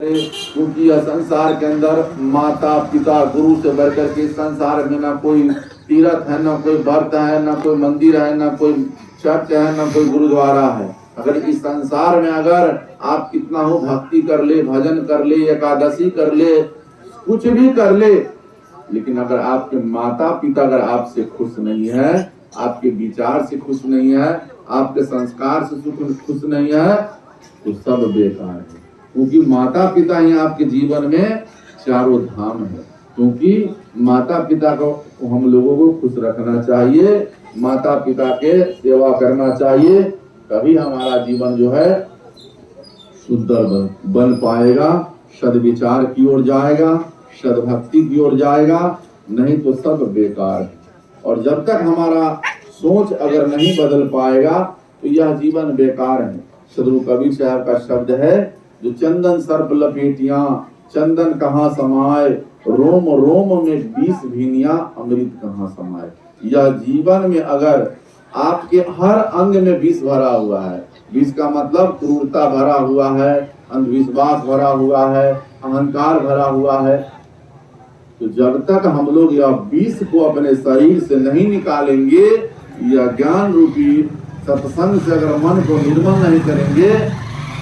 क्योंकि यह संसार के अंदर माता पिता गुरु से बढ़कर के संसार में ना कोई तीर्थ है, ना कोई व्रत है, ना कोई मंदिर है, ना कोई चर्च है, ना कोई गुरुद्वारा है। अगर इस संसार में अगर आप कितना हो भक्ति कर ले, भजन कर ले, एकादशी कर ले, कुछ भी कर ले, लेकिन अगर आपके माता पिता अगर आपसे खुश नहीं है, आपके विचार से खुश नहीं है, आपके संस्कार से खुश नहीं है, तो सब बेकार है। क्योंकि माता पिता ही आपके जीवन में चारों धाम है। क्योंकि माता पिता को हम लोगों को खुश रखना चाहिए, माता पिता के सेवा करना चाहिए, तभी हमारा जीवन जो है शुद्ध बन पाएगा, सद्विचार की ओर जाएगा, सद्भक्ति की ओर जाएगा, नहीं तो सब बेकार है। और जब तक हमारा सोच अगर नहीं बदल पाएगा तो यह जीवन बेकार है। सदगुरु कबीर साहब का शब्द है, जो चंदन सर्प लपेटियां, चंदन कहाँ समाये, रोम रोम में 20 भिनिया, अमृत कहाँ समाये। यह जीवन में अगर आपके हर अंग में विष भरा हुआ है, विष का मतलब क्रूरता भरा हुआ है, अंधविश्वास भरा हुआ है, अहंकार भरा हुआ है, तो जब तक हम लोग यह विष को अपने शरीर से नहीं निकालेंगे, यह ज्ञान रूपी सत्संग से अगर मन को निर्मल नहीं करेंगे,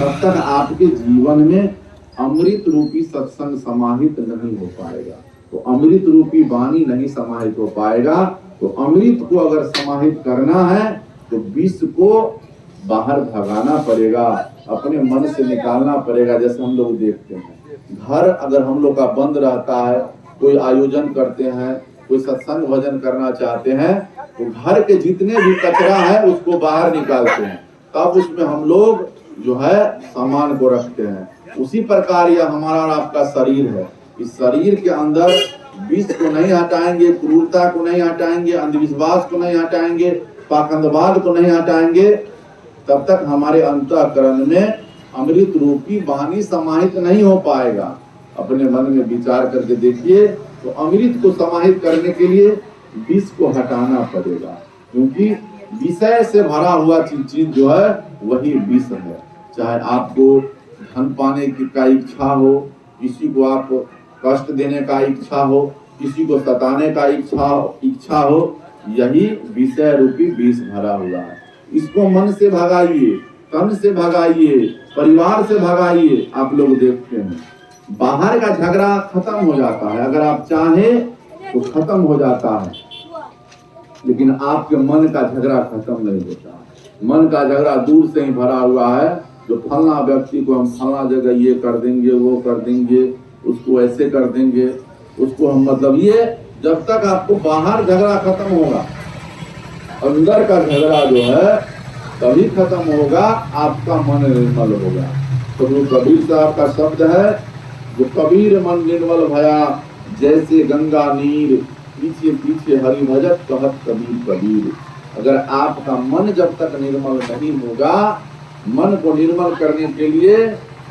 तब तक आपके जीवन में अमृत रूपी सत्संग समाहित नहीं हो पाएगा। तो अमृत रूपी वाणी नहीं समाहित हो पाएगा। तो अमृत को अगर समाहित करना है तो विष को बाहर भगाना पड़ेगा, अपने मन से निकालना पड़ेगा। जैसे हम लोग देखते हैं, घर अगर हम लोग का बंद रहता है, कोई आयोजन करते हैं, कोई सत्संग भजन करना चाहते हैं, तो घर के जितने भी कचरा है उसको बाहर निकालते हैं, तब उसमें हम लोग जो है सामान को रखते हैं। उसी प्रकार यह हमारा और आपका शरीर है। इस शरीर के अंदर विष को नहीं हटाएंगे, क्रूरता को नहीं हटाएंगे, अंधविश्वास को नहीं हटाएंगे, पाखंडवाद को नहीं हटाएंगे, तब तक हमारे अंतःकरण में अमृत रूपी वाणी समाहित नहीं हो पाएगा। अपने मन में विचार करके देखिए, तो अमृत को समाहित करने के लिए विष को हटाना पड़ेगा। क्योंकि विषय से भरा हुआ चीज जो है वही विष है। चाहे आपको धन पाने की का इच्छा हो, किसी को आप कष्ट देने का इच्छा हो, किसी को सताने का इच्छा हो, यही विषय रूपी विष भरा हुआ है। इसको मन से भगाइए, तन से भगाइए, परिवार से भगाइए। आप लोग देखते हैं बाहर का झगड़ा खत्म हो जाता है, अगर आप चाहें तो खत्म हो जाता है, लेकिन आपके मन का झगड़ा खत्म नहीं होता। मन का झगड़ा दूर से ही भरा हुआ है, जो फलना व्यक्ति को हम फलना जगह ये कर देंगे, वो कर देंगे, उसको ऐसे कर देंगे, उसको हम मतलब ये, जब तक आपको बाहर झगड़ा खत्म होगा, अंदर का झगड़ा जो है तभी खत्म होगा, आपका मन निर्मल होगा। तो वो कबीर साहब का शब्द है, जो कबीर मन निर्मल भया, जैसे गंगा नीर, पीछे पीछे हरि भजत कहत कबीर कबीर। अगर आपका मन जब तक निर्मल नहीं होगा, मन को निर्मल करने के लिए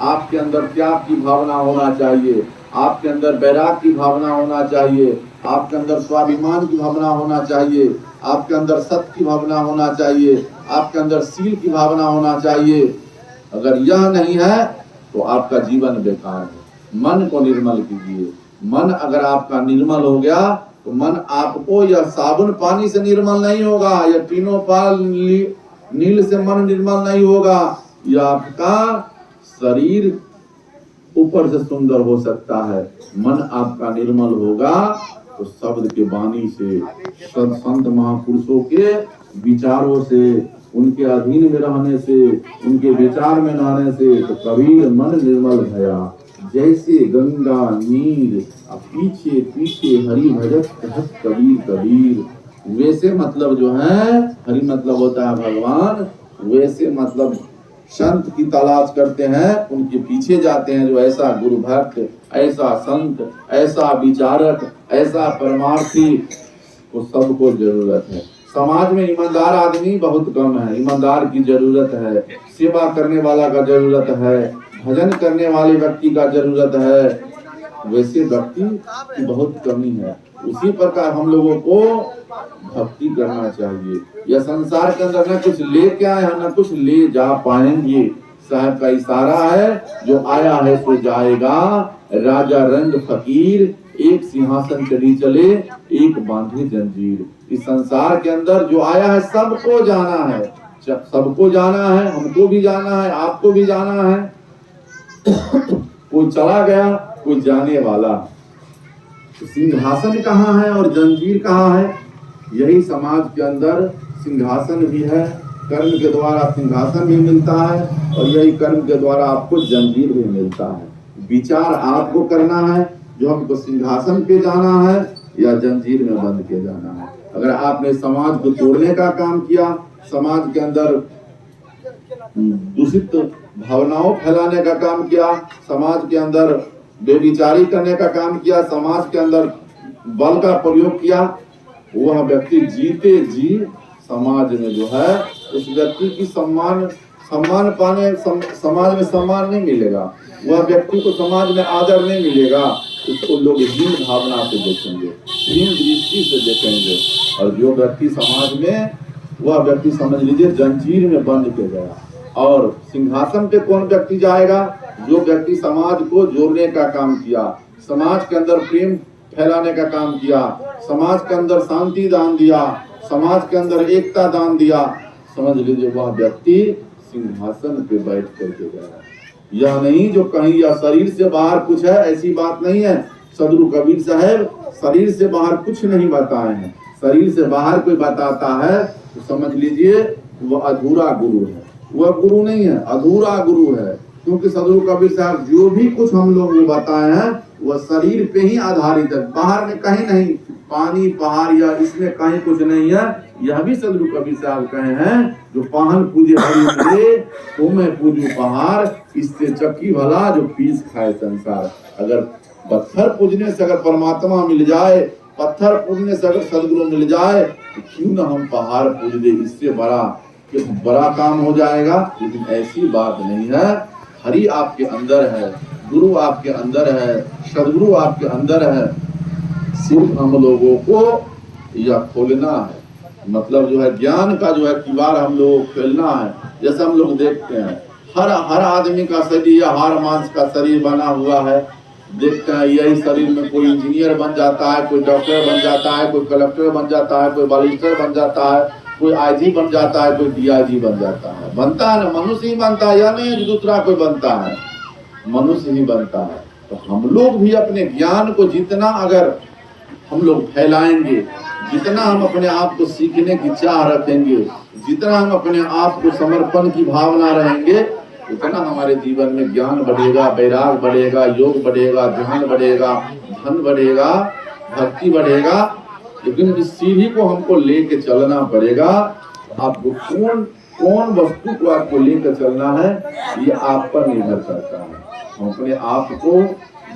आपके अंदर त्याग की भावना होना चाहिए, आपके अंदर वैराग की भावना होना चाहिए, आपके अंदर स्वाभिमान की भावना होना चाहिए, आपके अंदर सत्य की भावना होना चाहिए, आपके अंदर शील की भावना होना चाहिए। अगर यह नहीं है तो आपका जीवन बेकार है। मन को निर्मल कीजिए। मन अगर आपका निर्मल हो गया तो मन आपको यह साबुन पानी से निर्मल नहीं होगा, यह तीनों पाल नील से मन निर्मल नहीं होगा। यह आपका शरीर ऊपर से सुंदर हो सकता है, मन आपका निर्मल होगा तो शब्द के वाणी से, संत महापुरुषों के विचारों से, उनके अधीन में रहने से, उनके विचार में रहने से, तो कबीर मन निर्मल भया, जैसे गंगा नीर, पीछे पीछे हरि भजत कहत कबीर कबीर। वैसे मतलब जो है, हरि मतलब होता है भगवान, वैसे मतलब संत की तलाश करते हैं, उनके पीछे जाते हैं, जो ऐसा गुरु भक्त, ऐसा संत, ऐसा विचारक, ऐसा परमार्थी को सबको जरूरत है। समाज में ईमानदार आदमी बहुत कम है, ईमानदार की जरूरत है, सेवा करने वाला का जरूरत है, भजन करने वाले व्यक्ति का जरूरत है, वैसे व्यक्ति की बहुत कमी है। उसी प्रकार हम लोगों को भक्ति करना चाहिए। यह संसार के अंदर न कुछ लेके आए हैं, न कुछ ले जा पाएंगे। साहब का इशारा है, जो आया है सो जाएगा, राजा रंग फकीर, एक सिंहासन चढ़ी चले, एक बांधे जंजीर। इस संसार के अंदर जो आया है सबको जाना है, सबको जाना है, हमको भी जाना है, आपको भी जाना है। कोई चला गया, कोई जाने वाला। सिंहासन कहाँ है और जंजीर कहाँ है? यही समाज के अंदर सिंहासन भी है, कर्म के द्वारा सिंहासन भी मिलता है, और यही कर्म के द्वारा आपको जंजीर भी मिलता है। विचार आपको करना है, जो हमको सिंहासन पे जाना है या जंजीर में बंद के जाना है। अगर आपने समाज को तोड़ने का काम किया, समाज के अंदर दूषित भावनाओं फैलाने का काम किया, समाज के अंदर बेविचारी करने का काम किया, समाज के अंदर बल का प्रयोग किया, वह व्यक्ति जीते जी समाज में जो है उस व्यक्ति की समाज में सम्मान नहीं मिलेगा, वह व्यक्ति को समाज में आदर नहीं मिलेगा, उसको लोग हीन भावना से देखेंगे, हीन दृष्टि से देखेंगे। और जो व्यक्ति समाज में, वह व्यक्ति समझ लीजिए जंजीर में बंद के गया। और सिंहासन पे कौन व्यक्ति जाएगा? जो व्यक्ति समाज को जोड़ने का काम किया, समाज के अंदर प्रेम फैलाने का काम किया, समाज के अंदर शांति दान दिया, समाज के अंदर एकता दान दिया, समझ लीजिए वह व्यक्ति सिंहासन पे बैठ करके गया। यह नहीं जो कहीं या शरीर से बाहर कुछ है, ऐसी बात नहीं है। सदगुरु कबीर साहब शरीर से बाहर कुछ नहीं बताए हैं। शरीर से बाहर कोई बताता है तो समझ लीजिए वह अधूरा गुरु है, वह गुरु नहीं है, अधूरा गुरु है। क्योंकि सदगुरु कबीर साहब जो भी कुछ हम लोग को बताए हैं वह शरीर पे ही आधारित है, बाहर में कहीं नहीं। पानी पहाड़ या इसमें कहीं कुछ नहीं है। यह भी सदगुरु कबीर साहब कहे हैं, जो पाहन पूजे हरि मिले तो मैं पूजू पहाड़, इससे चक्की भला जो पीस खाए संसार। अगर पत्थर पूजने से अगर परमात्मा मिल जाए, पत्थर पूजने से अगर सदगुरु मिल जाए, तो क्यों ना हम पहाड़ पूज दे, इससे बड़ा काम हो जाएगा। लेकिन ऐसी बात नहीं है। हरि आपके अंदर है, गुरु आपके अंदर है, सदगुरु आपके अंदर है। सिर्फ हम लोगों को यह खोलना है, मतलब जो है ज्ञान का जो है किवाड़ हम लोगों को खोलना है। जैसे हम लोग देखते हैं हर आदमी का शरीर या हर मांस का शरीर बना हुआ है। देखते हैं यही शरीर में कोई इंजीनियर बन जाता है, कोई डॉक्टर बन जाता है, कोई कलेक्टर बन जाता है, कोई बैरिस्टर बन जाता है, कोई आईजी बन जाता है, कोई डीआईजी बन जाता है। बनता है ना, मनुष्य ही बनता है, या नहीं कि दूसरा कोई बनता है, मनुष्य ही बनता है। तो हम लोग भी अपने ज्ञान को जितना अगर हम लोग फैलाएंगे, जितना हम अपने आप को सीखने की चाह रखेंगे, जितना हम अपने आप को समर्पण की भावना रहेंगे, उतना हमारे जीवन में ज्ञान बढ़ेगा, वैराग बढ़ेगा, योग बढ़ेगा, ध्यान बढ़ेगा, धन बढ़ेगा, भक्ति बढ़ेगा। लेकिन इस सीढ़ी को हमको लेके चलना पड़ेगा। आपको कौन वस्तु को आपको लेकर चलना है, ये आप पर निर्भर करता है। हम अपने आप को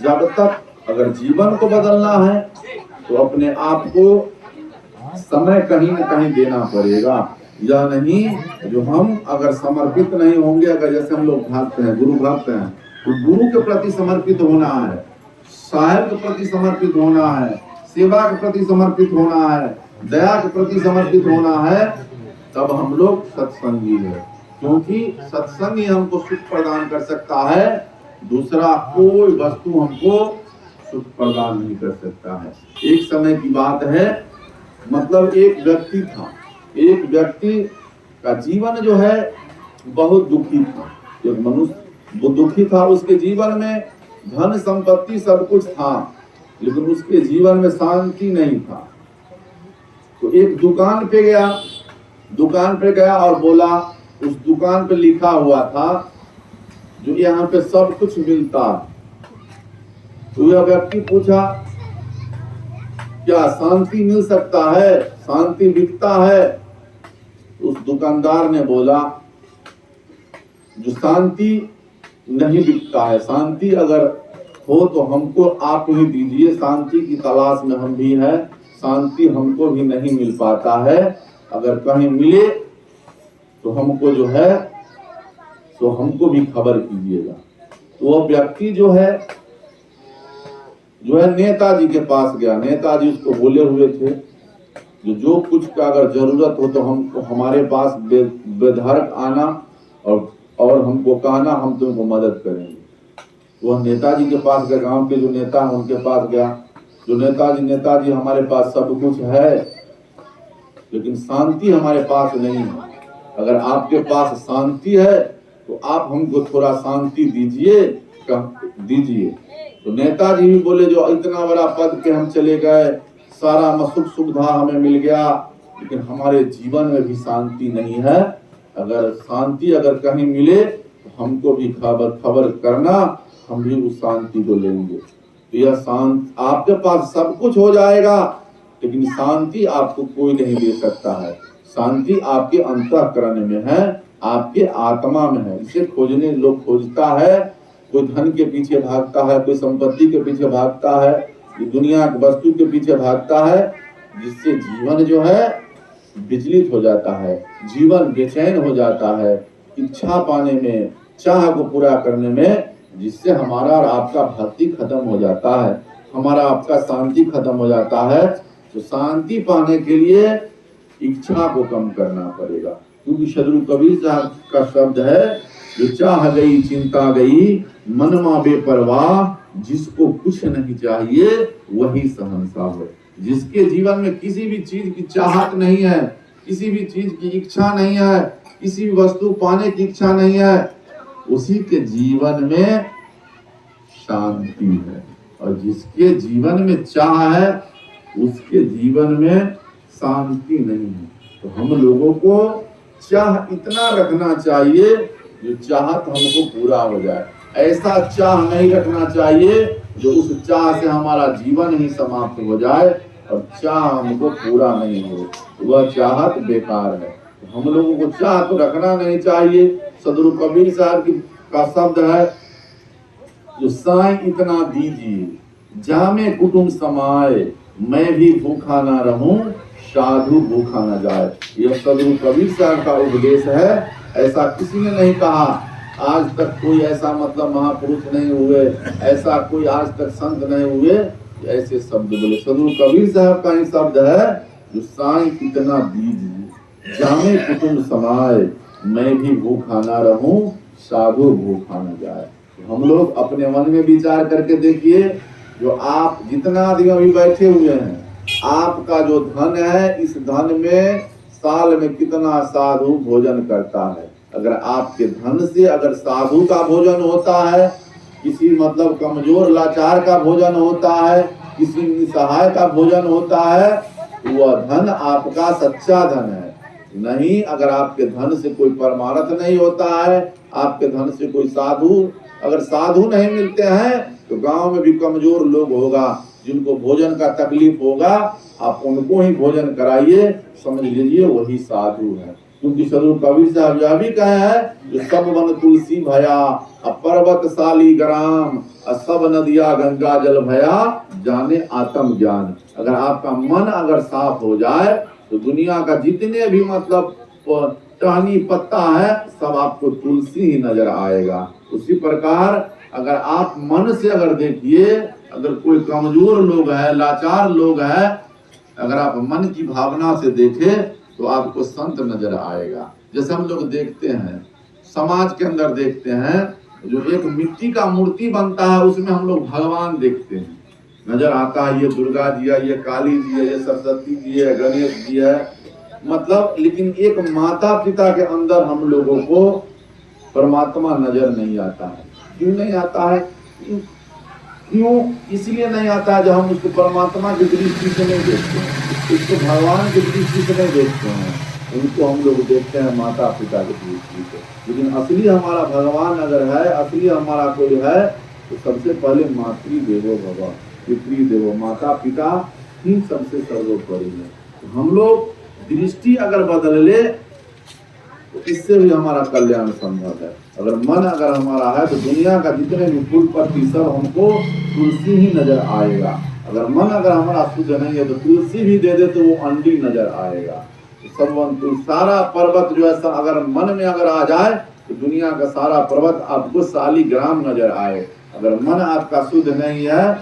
जब तक अगर जीवन को बदलना है तो अपने आप को समय कहीं न कहीं देना पड़ेगा। यह नहीं जो हम अगर समर्पित नहीं होंगे, अगर जैसे हम लोग भक्त हैं, गुरु भक्त हैं, तो गुरु के प्रति समर्पित होना है, साहेब के प्रति समर्पित होना है, सेवा के प्रति समर्पित होना है, दया के प्रति समर्पित होना है, तब हम लोग सत्संगी है। क्योंकि सत्संग ही हमको सुख प्रदान कर सकता है, दूसरा कोई वस्तु हमको सुख प्रदान नहीं कर सकता है। एक समय की बात है, मतलब एक व्यक्ति था, एक व्यक्ति का जीवन जो है बहुत दुखी था। एक मनुष्य वो दुखी था, उसके जीवन में धन संपत्ति सब कुछ था, लेकिन उसके जीवन में शांति नहीं था। तो एक दुकान पे गया और बोला, उस दुकान पे लिखा हुआ था जो यहाँ पे सब कुछ मिलता। तो यह व्यक्ति पूछा, क्या शांति मिल सकता है, शांति बिकता है? उस दुकानदार ने बोला, जो शांति नहीं बिकता है, शांति अगर हो तो हमको आप ही दीजिए, शांति की तलाश में हम भी हैं, शांति हमको भी नहीं मिल पाता है, अगर कहीं मिले तो हमको जो है तो हमको भी खबर कीजिएगा। तो वह व्यक्ति जो है नेताजी के पास गया। नेताजी उसको बोले हुए थे, जो कुछ का अगर जरूरत हो तो हमको हमारे पास बेधड़क आना और और हमको कहना हम तुमको मदद करेंगे। वह नेताजी के पास गया, गांव के जो नेता हैं उनके पास गया। जो नेताजी हमारे पास सब कुछ है लेकिन शांति हमारे पास नहीं है। अगर आपके पास शांति है तो आप हमको थोड़ा शांति दीजिए। तो नेताजी भी बोले जो इतना बड़ा पद पे हम चले गए, सारा सुख सुविधा हमें मिल गया, लेकिन हमारे जीवन में भी शांति नहीं है। अगर शांति अगर कहीं मिले तो हमको भी खबर करना, हम भी उस शांति को लेंगे। तो यह शांति आपके पास सब कुछ हो जाएगा लेकिन शांति आपको कोई नहीं दे सकता है। शांति आपके अंतःकरण में है, आपके आत्मा में है। इसे खोजने लोग खोजता है, कोई धन के पीछे भागता है, कोई संपत्ति के पीछे भागता है, दुनिया की वस्तु के पीछे भागता है, जिससे जीवन जो है विचलित हो जाता है, जीवन बेचैन हो जाता है इच्छा पाने में, चाह को पूरा करने में, जिससे हमारा और आपका भक्ति खत्म हो जाता है, हमारा आपका शांति खत्म हो जाता है। तो शांति पाने के लिए इच्छा को कम करना पड़ेगा, क्योंकि सदगुरु कबीर साहब का शब्द है जो चाह गई चिंता गई मन मा बेपरवाह, जिसको कुछ नहीं चाहिए वही सहनसा हो। जिसके जीवन में किसी भी चीज की चाहत नहीं है, किसी भी चीज की इच्छा नहीं है, किसी भी वस्तु पाने की इच्छा नहीं है, उसी के जीवन में शांति है। और जिसके जीवन में चाह है उसके जीवन में शांति नहीं है। तो हम लोगों को चाह इतना रखना चाहिए जो चाहत हमको पूरा हो जाए। ऐसा चाह नहीं रखना चाहिए जो उस चाह से हमारा जीवन ही समाप्त हो जाए और चाह हमको पूरा नहीं हो, वह चाहत बेकार है। तो हम लोगों को चाह तो रखना नहीं चाहिए। सदगुरु कबीर साहब का शब्द है जो साईं इतना दीजिए जामे कुटुंब समाए, मैं भी भूखा ना रहूं साधु भूखा ना जाए। यह सदगुरु कबीर साहब का उपदेश है। ऐसा किसी ने नहीं कहा, आज तक कोई ऐसा मतलब महापुरुष नहीं हुए, ऐसा कोई आज तक संत नहीं हुए ऐसे शब्द बोले। सदगुरु कबीर साहब का ही शब्द है जो साईं कितना दीजिए जामे कुटुंब समाए, मैं भी भूखा ना रहूं साधु भूखा ना जाए। हम लोग अपने मन में विचार करके देखिए, जो आप जितना आदमी अभी बैठे हुए हैं, आपका जो धन है, इस धन में साल में कितना साधु भोजन करता है। अगर आपके धन से अगर साधु का भोजन होता है, किसी मतलब कमजोर लाचार का भोजन होता है, किसी निसहाय का भोजन होता है, वह धन आपका सच्चा धन है। नहीं, अगर आपके धन से कोई परमार्थ नहीं होता है, आपके धन से कोई साधु अगर साधु नहीं मिलते हैं तो गांव में भी कमजोर लोग होगा जिनको भोजन का तकलीफ होगा, आप उनको ही भोजन कराइए, समझ लीजिए वही साधु है। क्योंकि सदगुरु कबीर साहब यह भी कहे हैं जो सब वन तुलसी भया पर्वत साली ग्राम, सब नदिया गंगा जल भया जाने आत्म ज्ञान। अगर आपका मन अगर साफ हो जाए तो दुनिया का जितने भी मतलब टहनी पत्ता है सब आपको तुलसी ही नजर आएगा। उसी प्रकार अगर आप मन से अगर देखिए, अगर कोई कमजोर लोग है, लाचार लोग है, अगर आप मन की भावना से देखें तो आपको संत नजर आएगा। जैसे हम लोग देखते हैं समाज के अंदर देखते हैं, जो एक मिट्टी का मूर्ति बनता है उसमें हम लोग भगवान देखते हैं, नजर आता है ये दुर्गा जी है, ये काली जी है, ये सरस्वती जी है, गणेश जी है, मतलब लेकिन एक माता पिता के अंदर हम लोगों को परमात्मा नजर नहीं आता है। क्यों नहीं आता है? क्यों? इसलिए नहीं आता है जो हम उसको परमात्मा की दृष्टि से नहीं देखते हैं, उसको भगवान की दृष्टि से नहीं देखते हैं, उनको हम लोग देखते हैं माता पिता की दृष्टि से। लेकिन असली हमारा भगवान अगर है, असली हमारा कोई है तो सबसे पहले मातृदेवो भव, पितृदेवो, माता पिता ही सबसे सर्वोपरि है। तो हम लोग दृष्टि अगर बदल ले तो इससे भी हमारा कल्याण संभव है। अगर मन अगर हमारा है तो दुनिया का जितने भी फूल पत्ती सब हमको तुलसी ही नजर आएगा। अगर मन अगर हमारा शुद्ध नहीं है तो तुलसी भी दे दे तो वो अंडी नजर आएगा। तो सब सारा पर्वत जो है अगर मन में अगर आ जाए तो दुनिया का सारा पर्वत आपको शालिग्राम नजर आए। अगर मन आपका शुद्ध नहीं है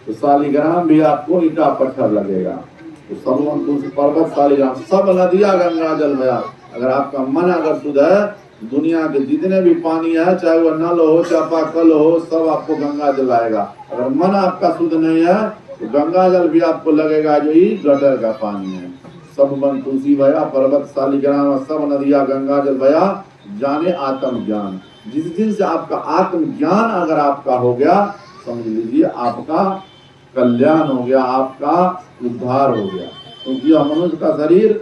तो शालिग्राम भी आपको ईटा पत्थर लगेगा। तो सब पर्वत शालिग्राम, सब नदिया गंगा जल भया। अगर आपका मन अगर शुद्ध है दुनिया के जितने भी पानी है, चाहे वो नल हो, चापाकल हो, सब आपको गंगा जल आएगा। अगर मन आपका शुद्ध नहीं है तो गंगा जल भी आपको लगेगा जो ही गटर का पानी है। सब मन तुलसी भया, पर्वत शालिग्राम, सब नदिया गंगा जल भया, जाने आत्म ज्ञान। जिस दिन से आपका आत्म ज्ञान अगर आपका हो गया, समझ लीजिए आपका कल्याण हो गया, आपका उद्धार हो गया। क्योंकि यह मनुष्य का शरीर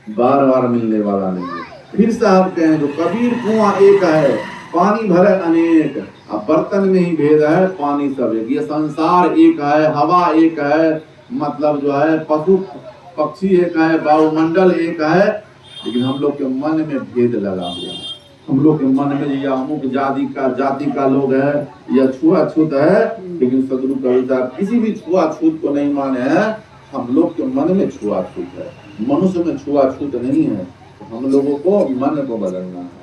बार बार मिलने वाला नहीं है। फिर से आप कहें तो कबीर कुआं एक है, पानी भरे अनेक, अब बर्तन में ही भेद है, पानी सब एक। ये संसार एक है, हवा एक है, मतलब जो है पशु पक्षी एक है, वायुमंडल एक है, लेकिन हम लोग के मन में भेद लगा हुआ है। हम लोग के मन में यह अमुक जाति का लोग है, यह छुआछूत है, लेकिन सदगुरु कबीर साहब किसी भी छुआछूत को नहीं माने हैं। हम लोग के मन में छुआछूत है, मनुष्य में छुआछूत नहीं है। तो हम लोगों को मन को बदलना है।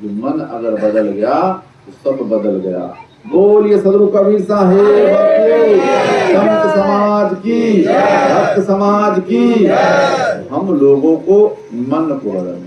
जो मन अगर बदल गया तो सब बदल गया। बोलिए सदगुरु कबीर साहेब संत समाज की, भक्त समाज की। हम लोगों को मन को बदलना।